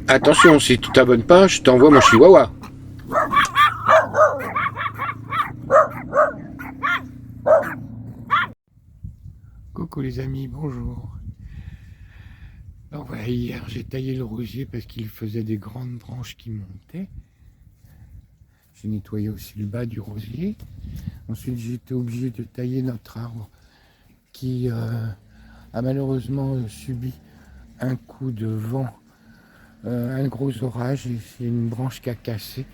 Attention, si tu t'abonnes pas, je t'envoie mon chihuahua. Coucou les amis, bonjour. Alors voilà, hier j'ai taillé le rosier parce qu'il faisait des grandes branches qui montaient. J'ai nettoyé aussi le bas du rosier. Ensuite j'ai été obligé de tailler notre arbre qui a malheureusement subi un coup de vent, un gros orage, et c'est une branche qui a cassé.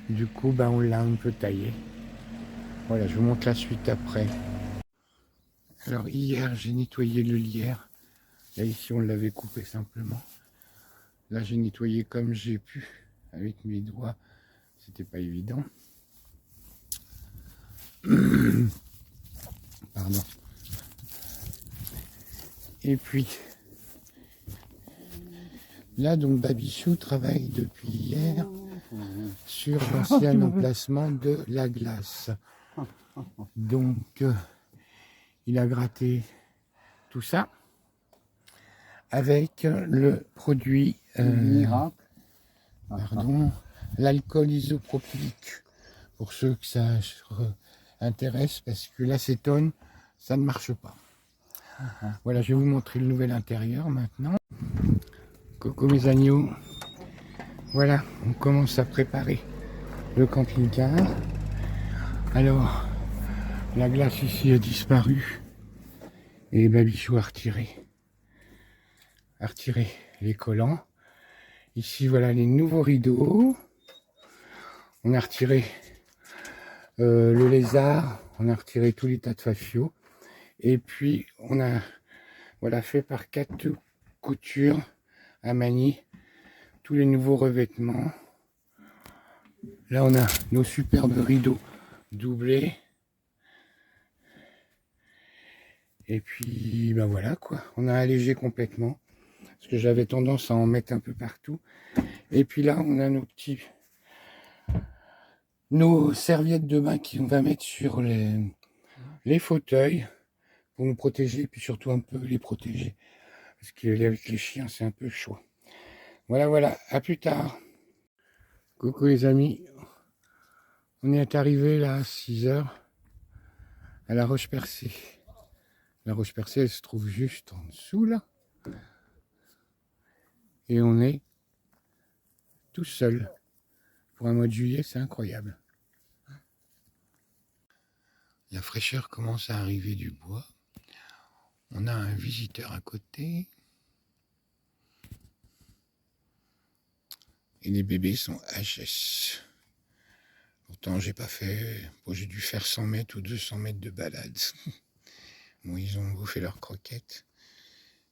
Du coup on l'a un peu taillé. Voilà, je vous montre la suite après. Alors hier j'ai nettoyé le lierre. Là ici on l'avait coupé simplement. Là j'ai nettoyé comme j'ai pu avec mes doigts. C'était pas évident. Pardon. Et puis là donc Babichou travaille depuis hier sur l'ancien emplacement de la glace. Donc il a gratté tout ça avec le produit pardon, l'alcool isopropylique, pour ceux que ça intéresse, parce que l'acétone ça ne marche pas. Voilà, je vais vous montrer le nouvel intérieur maintenant. Coucou mes agneaux. Voilà, on commence à préparer le camping-car. Alors, la glace ici a disparu et Babichou a retiré les collants. Ici, voilà les nouveaux rideaux. On a retiré le lézard, on a retiré tous les tas de fasciaux. Et puis, on a voilà, fait par 4 coutures à Manille tous les nouveaux revêtements. Là, on a nos superbes rideaux doublés. Et puis, voilà quoi. On a allégé complètement. Parce que j'avais tendance à en mettre un peu partout. Et puis là, on a nos serviettes de bain qu'on va mettre sur les fauteuils pour nous protéger. Et puis surtout un peu les protéger. Parce qu'avec les chiens, c'est un peu chaud. Voilà. À plus tard. Coucou les amis. On est arrivé là à 6 heures à la Roche-Percée. La Roche-Percée, elle se trouve juste en dessous là. Et on est tout seul. Pour un mois de juillet, c'est incroyable. La fraîcheur commence à arriver du bois. On a un visiteur à côté. Et les bébés sont HS. Pourtant, j'ai pas fait... Bon, j'ai dû faire 100 mètres ou 200 mètres de balade. Bon, ils ont bouffé leurs croquettes.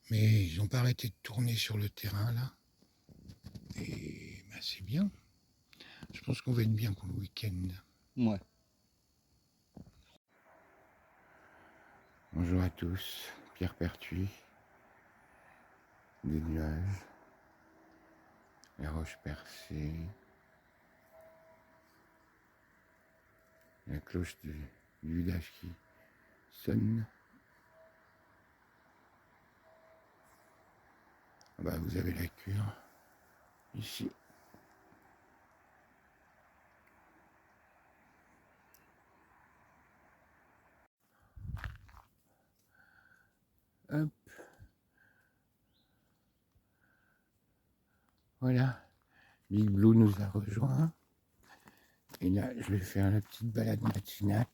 Mais ils n'ont pas arrêté de tourner sur le terrain, là. Et c'est bien. Je pense qu'on va être bien pour le week-end. Ouais. Bonjour à tous. Pierre Pertuis. Des nuages. La Roche-Percée. La cloche du village qui sonne. Vous avez la cure ici. Hop. Voilà. Big Blue nous a rejoint. Et là, je vais faire la petite balade matinale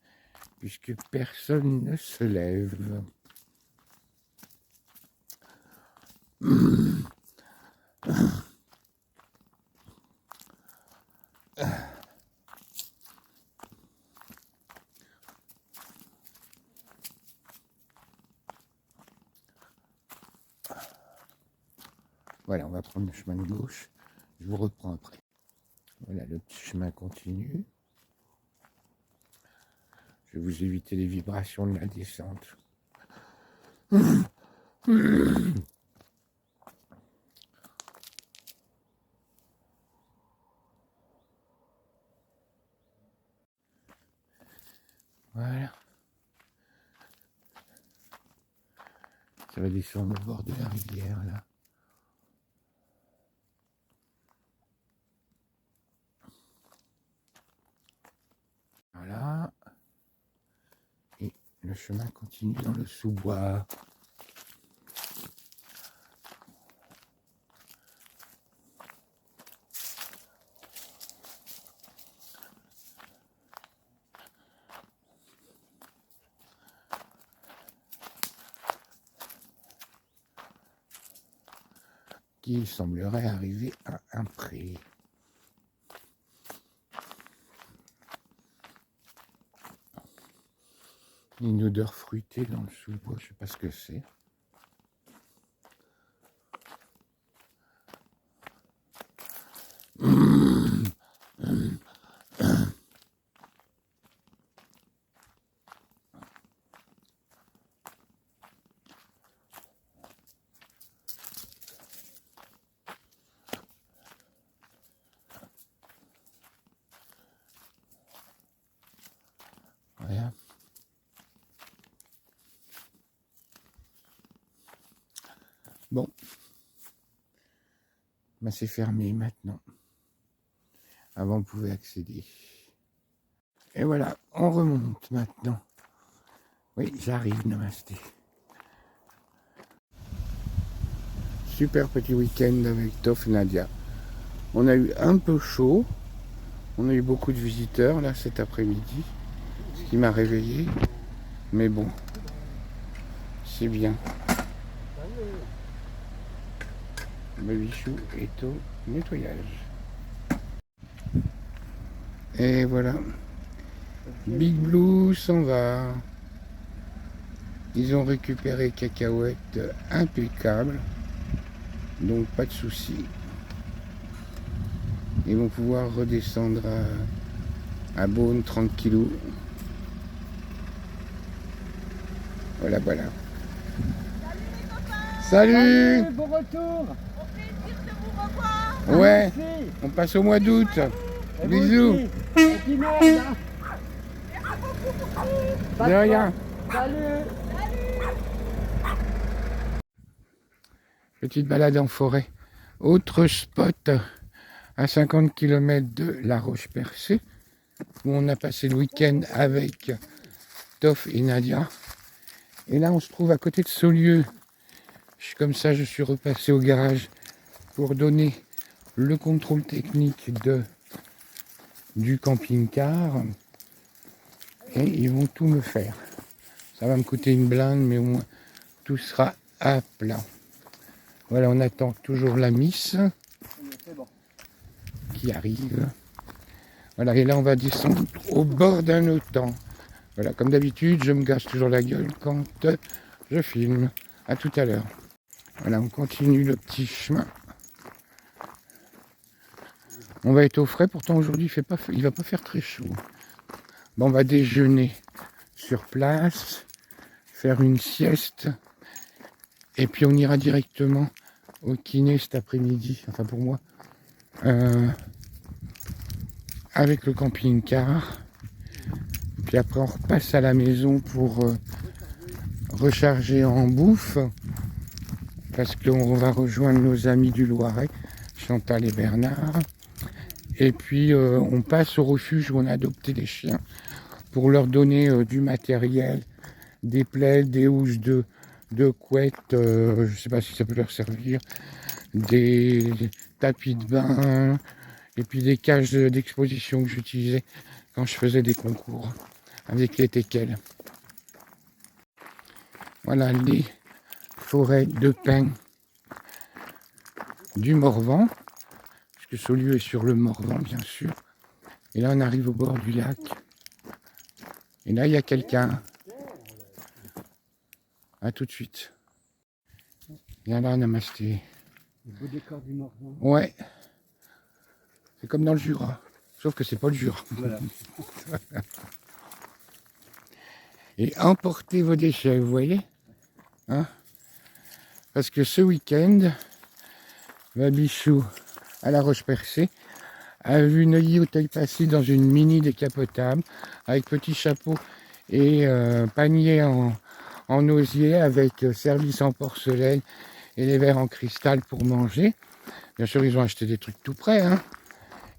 puisque personne ne se lève. Voilà, on va prendre le chemin de gauche. Je vous reprends après. Voilà, le petit chemin continue. Je vais vous éviter les vibrations de la descente. Voilà. Ça va descendre au bord de la rivière, là. chemin continue dans le sous-bois. Qui semblerait arriver à un pré. Une odeur fruitée dans le sous-bois, je ne sais pas ce que c'est. Voilà. Bon, ben, c'est fermé maintenant. Avant, on pouvait accéder. Et voilà, on remonte maintenant. Oui, j'arrive, namasté. Super petit week-end avec Toph et Nadia. On a eu un peu chaud. On a eu beaucoup de visiteurs là cet après-midi. Ce qui m'a réveillé. Mais bon, c'est bien. Le bichou est au nettoyage. Et voilà. Big Blue s'en va. Ils ont récupéré Cacahuète impeccable. Donc pas de soucis. Ils vont pouvoir redescendre à Beaune tranquillou. Voilà, voilà. Salut les copains. Salut. Bon retour. Au plaisir de vous revoir. Ouais, Merci. on passe au mois d'août. Et vous Bisous. aussi. Et puis merde, hein. Pas De de rien. quoi. Salut. Petite balade en forêt. Autre spot à 50 km de La Roche-Percée, où on a passé le week-end avec Toph et Nadia. Et là, on se trouve à côté de Saulieu. Comme ça, je suis repassé au garage pour donner le contrôle technique du camping-car. Et ils vont tout me faire. Ça va me coûter une blinde, mais au moins tout sera à plat. Voilà, on attend toujours la Miss qui arrive. Voilà, et là on va descendre au bord d'un étang. Voilà, comme d'habitude, je me gâche toujours la gueule quand je filme. À tout à l'heure. Voilà, on continue le petit chemin. On va être au frais, pourtant aujourd'hui il va pas faire très chaud. Bon, on va déjeuner sur place, faire une sieste, et puis on ira directement au kiné cet après-midi, enfin pour moi, avec le camping-car. Puis après on repasse à la maison pour recharger en bouffe, parce qu'on va rejoindre nos amis du Loiret, Chantal et Bernard. Et puis on passe au refuge où on a adopté des chiens pour leur donner du matériel, des plaids, des housses de couettes, je ne sais pas si ça peut leur servir, des tapis de bain, et puis des cages d'exposition que j'utilisais quand je faisais des concours avec les teckels. Voilà les forêts de pins du Morvan, puisque Saulieu est sur le Morvan bien sûr. Et là on arrive au bord du lac. Et là il y a quelqu'un. A tout de suite. Viens là, namasté. Le beau décor du Morvan. Ouais. C'est comme dans le Jura. Sauf que c'est pas le Jura. Voilà. Et emportez vos déchets, vous voyez, hein? Parce que ce week-end, Babichou à La Roche-Percée a vu Neuilly Auteuil passer dans une mini décapotable avec petit chapeau et panier en osier avec service en porcelaine et les verres en cristal pour manger. Bien sûr, ils ont acheté des trucs tout prêts, hein.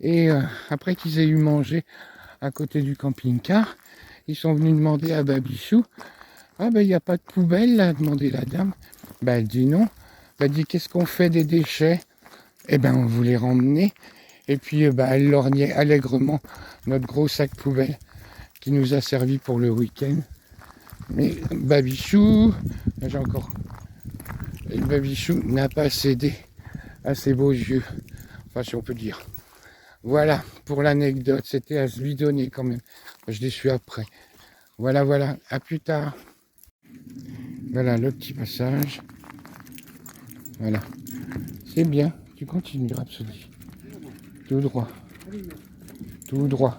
Et après qu'ils aient eu mangé à côté du camping-car, ils sont venus demander à Babichou Ah ben il n'y a pas de poubelle là, a demandé la dame. Ben elle dit non. Ben elle dit qu'est-ce qu'on fait des déchets? Eh ben on voulait ramener. Et puis ben, elle lorgnait allègrement notre gros sac poubelle qui nous a servi pour le week-end. Mais Babichou, j'ai encore. Et Babichou n'a pas cédé à ses beaux yeux. Enfin si on peut dire. Voilà pour l'anecdote. C'était à se bidonner quand même. Je l'ai su après. Voilà, voilà. À plus tard. Voilà le petit passage. Voilà. C'est bien. Tu continues, Rhapsody. Tout droit. Tout droit.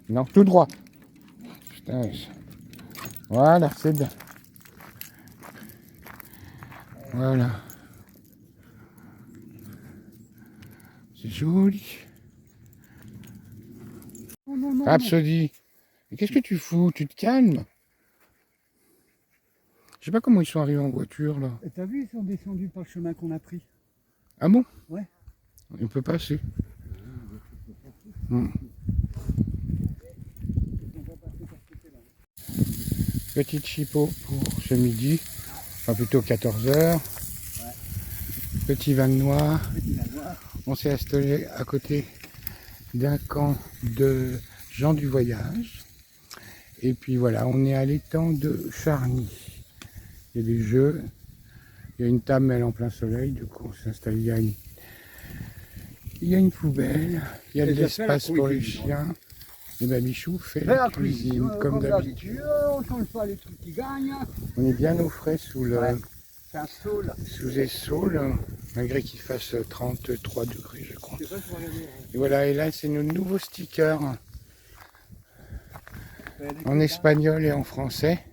Non, tout droit. Putain. Voilà, c'est bien. Voilà. C'est joli. Non, non, non. Rhapsody. Mais qu'est-ce que tu fous? Tu te calmes? Je sais pas comment ils sont arrivés en voiture là. Et t'as vu, ils sont descendus par le chemin qu'on a pris. Ah bon? Ouais. On peut passer. Hmm. Petite chipot pour ce midi. Enfin plutôt 14h. Petit van noir. On s'est installé à côté d'un camp de gens du voyage. Et puis voilà, on est à l'étang de Charny. Il y a des jeux. Il y a une table, mais elle est en plein soleil. Du coup, on s'est installé. Il y a une poubelle. Il y a de l'espace pour les chiens. Et Babichou fait la cuisine, comme d'habitude. On change pas les trucs qui gagnent. On est bien au frais sous le... Ouais. C'est un saule. Sous les saules, malgré qu'il fasse 33 degrés, je crois. Je sais pas si on va regarder. Et voilà, et là, c'est nos nouveaux stickers en espagnol et en français.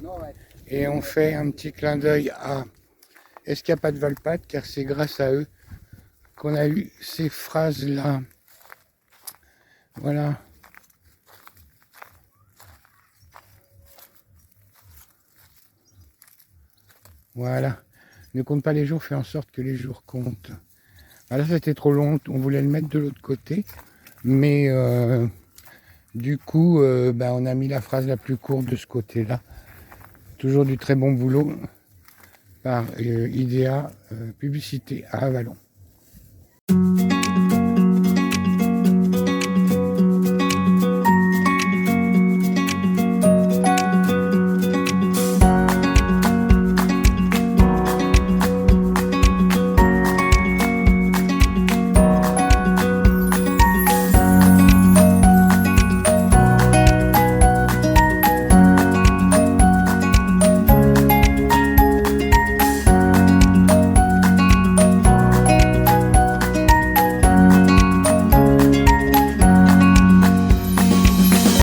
Non, ouais. Et on fait un petit clin d'œil à Escapade Valpat, car c'est grâce à eux qu'on a eu ces phrases-là. Voilà. Voilà. Ne compte pas les jours, fais en sorte que les jours comptent. Voilà, c'était trop long, on voulait le mettre de l'autre côté. Mais du coup, on a mis la phrase la plus courte de ce côté-là. Toujours du très bon boulot par IDEA Publicité à Avalon.